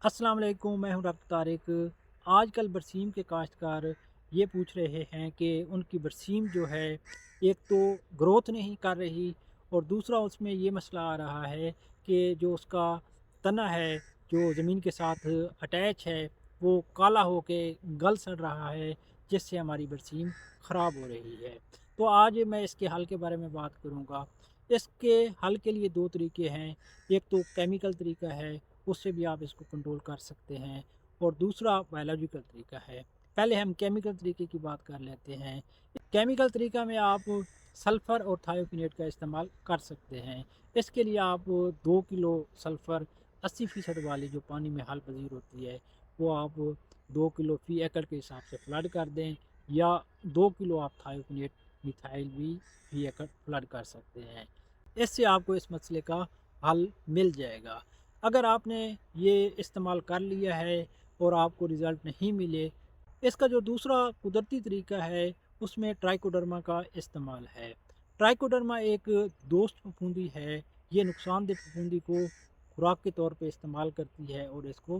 अस्सलाम वालेकुम, मैं हूं डॉक्टर तारिक। आजकल बरसीम के काश्तकार ये पूछ रहे हैं कि उनकी बरसीम जो है एक तो ग्रोथ नहीं कर रही और दूसरा उसमें ये मसला आ रहा है कि जो उसका तना है जो ज़मीन के साथ अटैच है वो काला होके गल सड़ रहा है, जिससे हमारी बरसीम ख़राब हो रही है। तो आज मैं इसके हल के बारे में बात करूँगा। इसके हल के लिए 2 तरीके हैं। एक तो केमिकल तरीका है, उससे भी आप इसको कंट्रोल कर सकते हैं, और दूसरा बायोलॉजिकल तरीका है। पहले हम केमिकल तरीके की बात कर लेते हैं। केमिकल तरीका में आप सल्फ़र और थायोकिनेट का इस्तेमाल कर सकते हैं। इसके लिए आप 2 किलो सल्फ़र 80% वाली जो पानी में हाल पजीर होती है, वो आप 2 किलो फ़ी एकड़ के हिसाब से फ्लड कर दें, या 2 किलो आप थायोकिनेट मिथाइल भी फ़ी एकड़ फ्लड कर सकते हैं। इससे आपको इस मसले का हल मिल जाएगा। अगर आपने ये इस्तेमाल कर लिया है और आपको रिज़ल्ट नहीं मिले, इसका जो दूसरा कुदरती तरीका है उसमें ट्राइकोडर्मा का इस्तेमाल है। ट्राइकोडर्मा एक दोस्त फफूंदी है, ये नुकसानदेह फफूंदी को खुराक के तौर पे इस्तेमाल करती है और इसको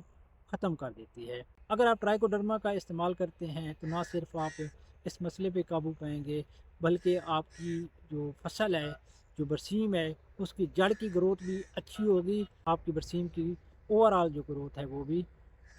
ख़त्म कर देती है। अगर आप ट्राइकोडर्मा का इस्तेमाल करते हैं तो ना सिर्फ आप इस मसले पे काबू पाएंगे, बल्कि आपकी जो फसल है, जो बरसीम है, उसकी जड़ की ग्रोथ भी अच्छी होगी, आपकी बरसीम की ओवरऑल जो ग्रोथ है वो भी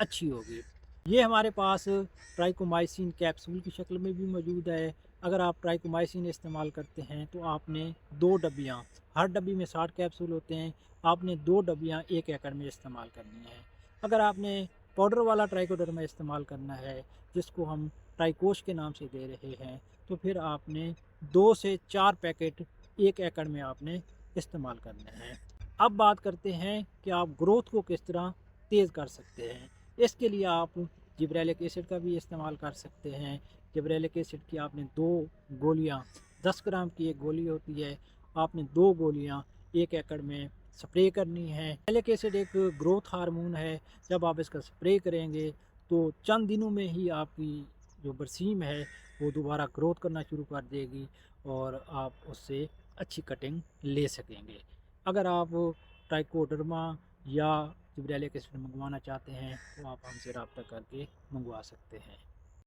अच्छी होगी। ये हमारे पास ट्राइकोमाइसिन कैप्सूल की शक्ल में भी मौजूद है। अगर आप ट्राइकोमाइसिन इस्तेमाल करते हैं तो आपने 2 डब्बियाँ, हर डब्बी में 60 कैप्सूल होते हैं, आपने 2 डब्बियाँ 1 एकड़ में इस्तेमाल करनी है। अगर आपने पाउडर वाला ट्राइकोडर्मा इस्तेमाल करना है, जिसको हम ट्राइकोश के नाम से दे रहे हैं, तो फिर आपने 2 से 4 पैकेट 1 एकड़ में आपने इस्तेमाल करने हैं। अब बात करते हैं कि आप ग्रोथ को किस तरह तेज़ कर सकते हैं। इसके लिए आप जिब्रेलिक एसिड का भी इस्तेमाल कर सकते हैं। जिब्रेलिक एसिड की आपने 2 गोलियाँ, 10 ग्राम की एक गोली होती है, आपने 2 गोलियाँ 1 एकड़ में स्प्रे करनी है। जिब्रेलिक एसिड एक ग्रोथ हार्मोन है, जब आप इसका स्प्रे करेंगे तो चंद दिनों में ही आपकी जो बरसीम है वो दोबारा ग्रोथ करना शुरू कर देगी और आप उससे अच्छी कटिंग ले सकेंगे। अगर आप ट्राइकोडर्मा या जिब्रेलिक एसिड मंगवाना चाहते हैं तो आप हमसे रब्ता करके मंगवा सकते हैं।